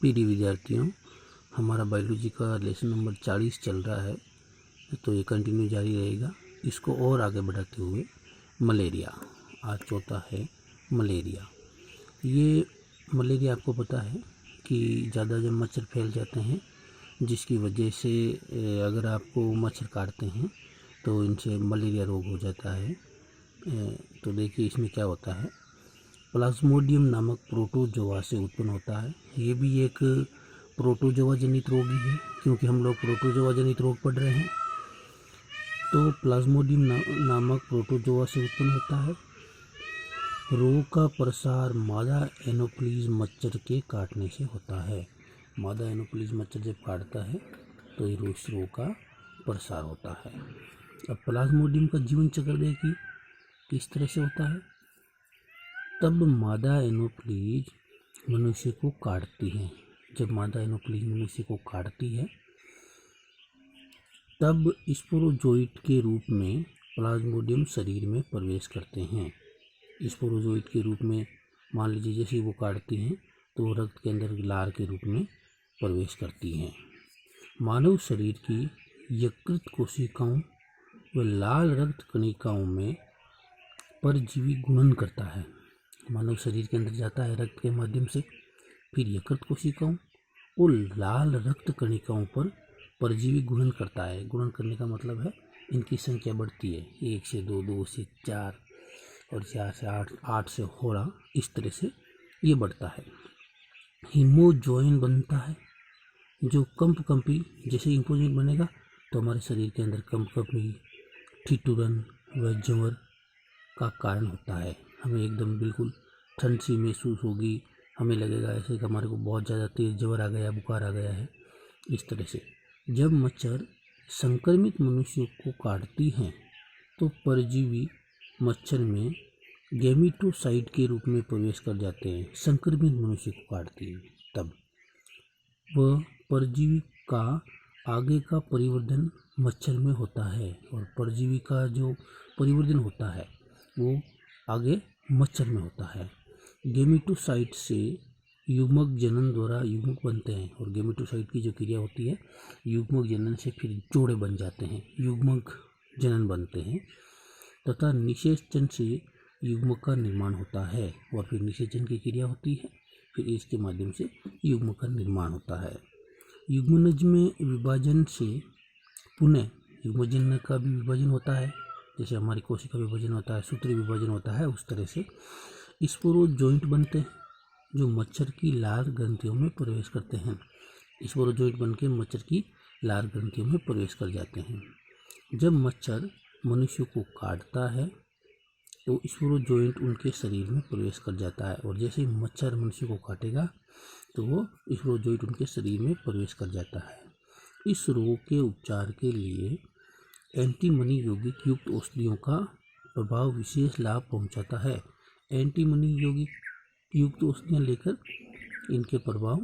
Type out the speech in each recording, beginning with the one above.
प्रिय विद्यार्थियों, हमारा बायोलॉजी का लेसन नंबर 40 चल रहा है, तो ये कंटिन्यू जारी रहेगा। इसको और आगे बढ़ाते हुए मलेरिया, आज चौथा है मलेरिया। ये मलेरिया आपको पता है कि ज़्यादा जब मच्छर फैल जाते हैं, जिसकी वजह से अगर आपको मच्छर काटते हैं तो इनसे मलेरिया रोग हो जाता है। तो देखिए इसमें क्या होता है, प्लाज्मोडियम नामक प्रोटोजोआ से उत्पन्न होता है। ये भी एक प्रोटोजोआ जनित रोग ही है, क्योंकि हम लोग प्रोटोजोआ जनित रोग पढ़ रहे हैं। तो प्लाज्मोडियम नामक प्रोटोजोआ से उत्पन्न होता है। रोग का प्रसार मादा एनोफ्लीज मच्छर के काटने से होता है। मादा एनोफ्लीज मच्छर जब काटता है तो ये रोग का प्रसार होता है। अब प्लाज्मोडियम का जीवन चक्र देखिए किस तरह से होता है। तब मादा एनोफ्लीज मनुष्य को काटती है। जब मादा एनोफ्लीज मनुष्य को काटती है तब स्पोरोजोइट के रूप में प्लाज्मोडियम शरीर में प्रवेश करते हैं। स्पोरोजोइट के रूप में मान लीजिए जैसे वो काटती हैं तो वो रक्त के अंदर लार के रूप में प्रवेश करती हैं। मानव शरीर की यकृत कोशिकाओं व लाल रक्त कणिकाओं में परजीवी गुणन करता है। मानव शरीर के अंदर जाता है रक्त के माध्यम से, फिर यकृत कोशिकाओं और लाल रक्त कणिकाओं पर परजीवी गुणन करता है। गुणन करने का मतलब है इनकी संख्या बढ़ती है, 1 से 2, 2 से 4 और 4 से 8, 8 से 16, इस तरह से ये बढ़ता है। हीमोजोइन बनता है जो कंपकंपी, जैसे हीमोजोइन बनेगा तो हमारे शरीर के अंदर कंपकंपी, ठिठुरन व ज्वर का कारण होता है। हमें एकदम बिल्कुल ठंड सी महसूस होगी, हमें लगेगा ऐसे कि हमारे को बहुत ज़्यादा तेज ज्वर आ गया, बुखार आ गया है, इस तरह से। जब मच्छर संक्रमित मनुष्यों को काटती हैं तो परजीवी मच्छर में गैमेटोसाइट के रूप में प्रवेश कर जाते हैं। संक्रमित मनुष्य को काटती है तब वह परजीवी का आगे का परिवर्धन मच्छर में होता है, और परजीवी का जो परिवर्धन होता है वो आगे मच्छर में होता है। गैमेटोसाइट से युग्मक जनन द्वारा युग्मक बनते हैं, और गैमेटोसाइट की जो क्रिया होती है युग्मक जनन से फिर जोड़े बन जाते हैं, युग्मक जनन बनते हैं, तथा निषेचन से युग्मक का निर्माण होता है, और फिर निषेचन की क्रिया होती है, फिर इसके माध्यम से युग्मक का निर्माण होता है। युग्मनज में विभाजन से पुनः युग्मजन का भी विभाजन होता है, जैसे हमारी कोशिका विभाजन होता है, सूत्री विभाजन होता है, उस तरह से स्पोरोजोइट बनते हैं जो मच्छर की लार ग्रंथियों में प्रवेश करते हैं। स्पोरोजोइट बन के मच्छर की लार ग्रंथियों में प्रवेश कर जाते हैं। जब मच्छर मनुष्य को काटता है तो स्पोरोजोइट उनके शरीर में प्रवेश कर जाता है, और जैसे ही मच्छर मनुष्य को काटेगा तो वो स्पोरोजोइट उनके शरीर में प्रवेश कर जाता है। इस रोग के उपचार के लिए एंटीमनी यौगिक युक्त औषधियों का प्रभाव विशेष लाभ पहुंचाता है। एंटीमनी यौगिक युक्त औषधियाँ लेकर इनके प्रभाव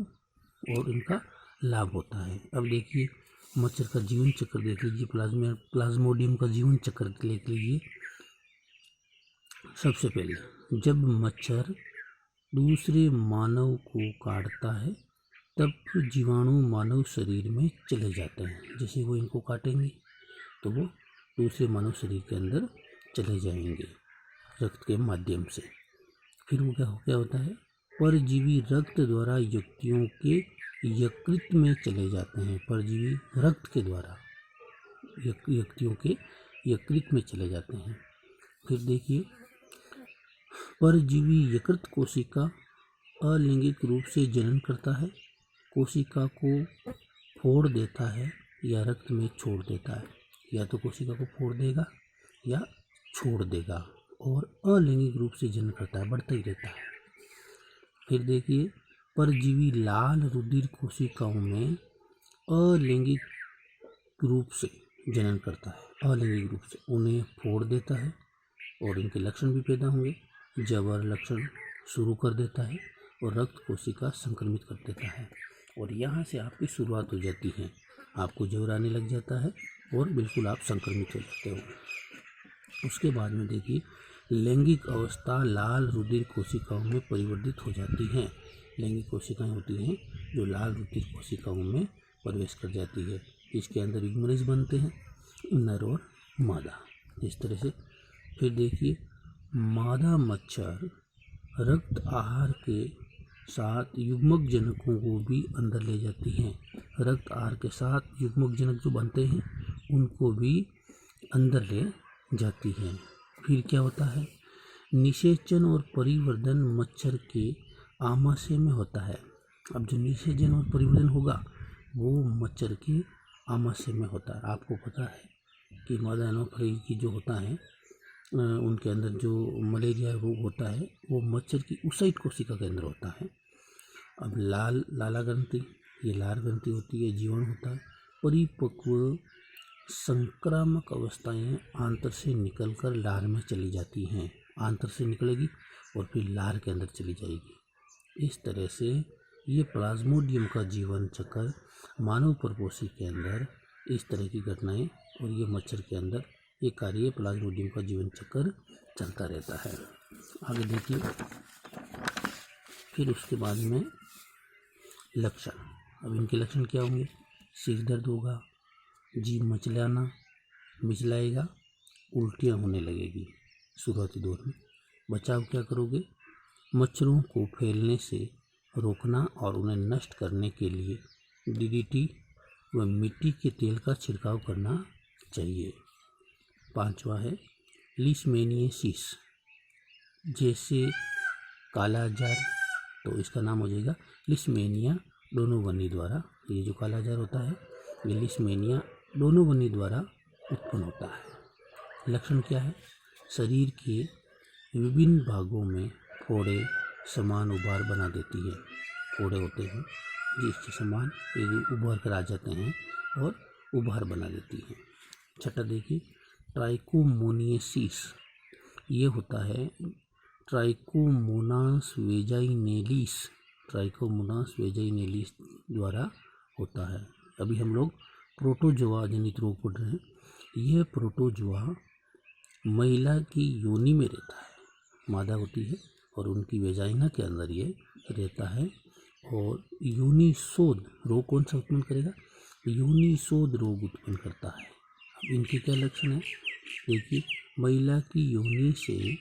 और इनका लाभ होता है। अब देखिए मच्छर का जीवन चक्र देख लीजिए, प्लाज्मोडियम का जीवन चक्र देख लीजिए। सबसे पहले जब मच्छर दूसरे मानव को काटता है तब जीवाणु मानव शरीर में चले जाते हैं। जैसे वो इनको काटेंगे तो वो दूसरे मानव शरीर के अंदर चले जाएंगे रक्त के माध्यम से। फिर वो क्या होता है, परजीवी रक्त द्वारा व्यक्तियों के यकृत में चले जाते हैं। परजीवी रक्त के द्वारा व्यक्तियों के यकृत में चले जाते हैं। फिर देखिए परजीवी यकृत कोशिका अलैंगिक रूप से जनन करता है, कोशिका को फोड़ देता है या रक्त में छोड़ देता है। या तो कोशिका को फोड़ देगा या छोड़ देगा, और अलैंगिक रूप से जनन करता है, बढ़ता ही रहता है। फिर देखिए परजीवी लाल रुधिर कोशिकाओं में अलैंगिक रूप से जनन करता है। अलैंगिक रूप से उन्हें फोड़ देता है और इनके लक्षण भी पैदा होंगे। जबर लक्षण शुरू कर देता है और रक्त कोशिका संक्रमित कर देता है, और यहाँ से आपकी शुरुआत हो जाती है, आपको जबर आने लग जाता है और बिल्कुल आप संक्रमित हो जाते हो। उसके बाद में देखिए लैंगिक अवस्था लाल रुधिर कोशिकाओं में परिवर्तित हो जाती हैं। लैंगिक कोशिकाएं होती हैं जो लाल रुधिर कोशिकाओं में प्रवेश कर जाती है। इसके अंदर यूमरस बनते हैं, नर और मादा। इस तरह से फिर देखिए, मादा मच्छर रक्त आहार के साथ युग्मक जनकों को भी अंदर ले जाती हैं। रक्त आहार के साथ युग्मक जनक जो बनते हैं उनको भी अंदर ले जाती हैं। फिर क्या होता है, निषेचन और परिवर्धन मच्छर के आमाशय में होता है। अब जो निषेचन और परिवर्धन होगा वो मच्छर के आमाशय में होता है। आपको पता है कि मादा एनोफिलीज की जो होता है उनके अंदर जो मलेरिया रोग होता है वो मच्छर की उसाइड कोशिका के अंदर होता है। अब लाला ग्रंथि, ये लार ग्रंथि होती है, जीवाणु होता है। परिपक्व संक्रामक अवस्थाएं आंत्र से निकलकर लार में चली जाती हैं। आंत्र से निकलेगी और फिर लार के अंदर चली जाएगी। इस तरह से ये प्लाज्मोडियम का जीवन चक्र मानव परपोषी के अंदर इस तरह की घटनाएं और ये मच्छर के अंदर ये कार्य प्लाज्मोडियम का जीवन चक्र चलता रहता है। आगे देखिए, फिर उसके बाद में लक्षण। अब इनके लक्षण क्या होंगे, सिर दर्द होगा, जीभ मिचलाएगा, उल्टियाँ होने लगेगी शुरुआती दौर में। बचाव क्या करोगे, मच्छरों को फैलने से रोकना और उन्हें नष्ट करने के लिए डीडीटी व मिट्टी के तेल का छिड़काव करना चाहिए। 5वां है लीशमैनियासिस, जैसे कालाजार, तो इसका नाम हो जाएगा लीशमैनिया डोनोवनी द्वारा। ये जो कालाजार होता है ये लीशमैनिया डोनोवनी द्वारा उत्पन्न होता है। लक्षण क्या है, शरीर के विभिन्न भागों में फोड़े समान उभार बना देती है। फोड़े होते हैं जिसके समान उभर कर आ जाते हैं और उभार बना देती हैं। 6 देखिए, ट्राइकोमोनियासिस, ये होता है ट्राइकोमोनास वेजाइनेलिस द्वारा होता है। अभी हम लोग प्रोटोजोआ जनित रोग पढ़ रहे हैं। यह प्रोटोजोआ महिला की योनि में रहता है, मादा होती है और उनकी वेजाइना के अंदर ये रहता है और योनिशोध रोग कौन सा उत्पन्न करेगा, योनिशोध रोग उत्पन्न करता है। अब इनके क्या लक्षण है, देखिए, महिला की योनि से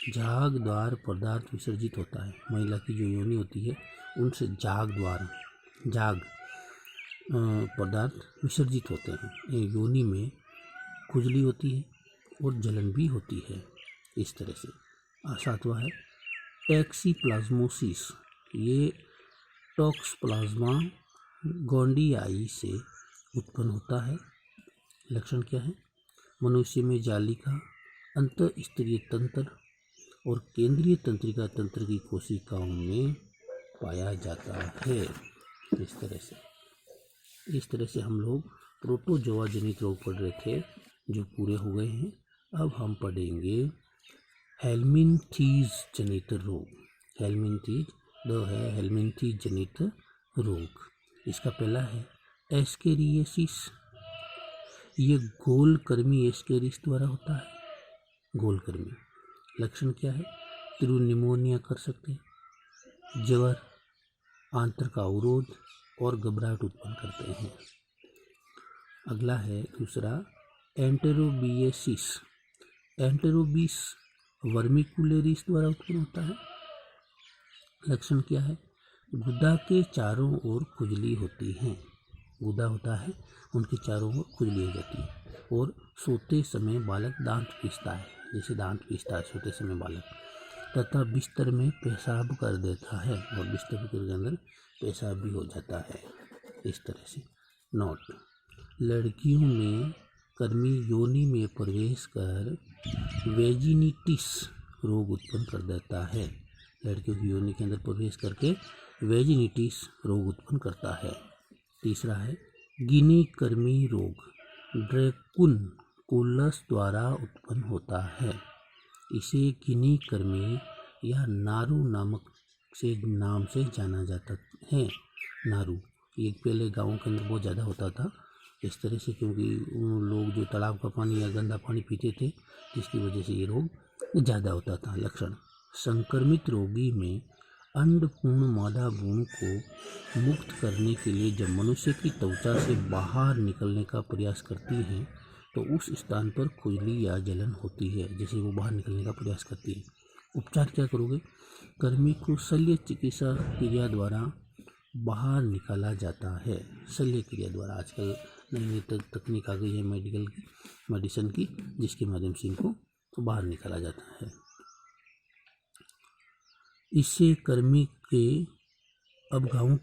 झागदार पदार्थ विसर्जित होता है। महिला की जो योनि होती है उनसे झाग पदार्थ विसर्जित होते हैं। योनि में खुजली होती है और जलन भी होती है। इस तरह से 7वां है टैक्सीप्लाज्मोसिस, ये टॉक्सप्लाज्मा गोंडियाई से उत्पन्न होता है। लक्षण क्या है, मनुष्य में जालिका, अंतःस्तरीय तंत्र और केंद्रीय तंत्रिका तंत्र की कोशिकाओं में पाया जाता है। इस तरह से हम लोग प्रोटोजोआ जनित रोग पढ़ रहे थे जो पूरे हो गए हैं। अब हम पढ़ेंगे हेल्मिंथीज जनित रोग। हेल्मिंथीज जनित रोग, इसका पहला है एस्केरियासिस, ये गोलकृमि एस्केरिस द्वारा होता है। गोलकृमि, लक्षण क्या है, तीव्र निमोनिया कर सकते हैं, ज्वर, आंत्र का अवरोध और घबराहट उत्पन्न करते हैं। अगला है दूसरा एंटेरोबिस वर्मिकुलेरिस द्वारा उत्पन्न होता है। लक्षण क्या है, गुदा के चारों ओर खुजली होती है। गुदा होता है, उनके चारों ओर खुजली हो जाती है और सोते समय बालक दांत पीसता है, जैसे दांत पीसता है सोते समय बालक, तथा बिस्तर में पेशाब कर देता है और बिस्तर के अंदर पेशाब भी हो जाता है। इस तरह से नोट, लड़कियों में कृमि योनि में प्रवेश कर वेजिनिटिस रोग उत्पन्न कर देता है। लड़कियों की योनि के अंदर प्रवेश करके वेजिनिटिस रोग उत्पन्न करता है। तीसरा है गिनी कृमि रोग, ड्रैकुलस द्वारा उत्पन्न होता है। इसे गिनी कृमि या नारू नाम से जाना जाता है। नारू ये पहले गाँव के अंदर बहुत ज़्यादा होता था इस तरह से, क्योंकि लोग जो तालाब का पानी या गंदा पानी पीते थे जिसकी वजह से ये रोग ज़्यादा होता था। लक्षण, संक्रमित रोगी में अंडपूर्ण मादा भ्रूण को मुक्त करने के लिए जब मनुष्य की त्वचा से बाहर निकलने का प्रयास करती हैं तो उस स्थान पर खुजली या जलन होती है। जैसे वो बाहर निकलने का प्रयास करती है। उपचार क्या करोगे? कृमि को शल्य चिकित्सा क्रिया द्वारा बाहर निकाला जाता है। शल्य क्रिया द्वारा आजकल नई तकनीक आ गई है मेडिसिन की, जिसके माध्यम से इनको बाहर निकाला जाता है। इससे कृमि के अब गाँव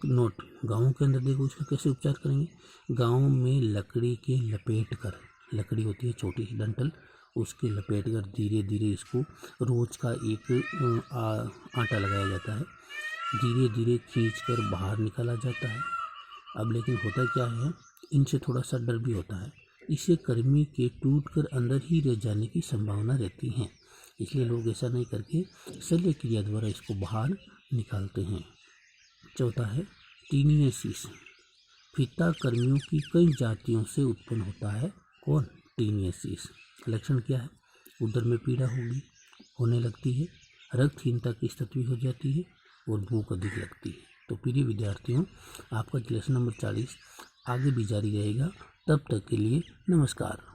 के अंदर देखो इसका कैसे उपचार करेंगे। गाँव में लकड़ी के लपेट कर, लकड़ी होती है छोटी सी डंठल, उसके लपेट कर धीरे धीरे इसको रोज का एक आटा लगाया जाता है, धीरे धीरे खींच कर बाहर निकाला जाता है। अब लेकिन होता क्या है, इनसे थोड़ा सा डर भी होता है। इससे कृमि के टूटकर अंदर ही रह जाने की संभावना रहती है, इसलिए लोग ऐसा नहीं करके शल्य क्रिया द्वारा इसको बाहर निकालते हैं। चौथा है टीनियसिस। फीता कृमियों की कई जातियों से उत्पन्न होता है। कौन? टीनियसिस। लक्षण क्या है? उदर में पीड़ा होने लगती है, रक्तहीनता की स्थिति भी हो जाती है और भूख अधिक लगती है। तो प्रिय विद्यार्थियों, आपका लेसन नंबर 40 आगे भी जारी रहेगा। तब तक के लिए नमस्कार।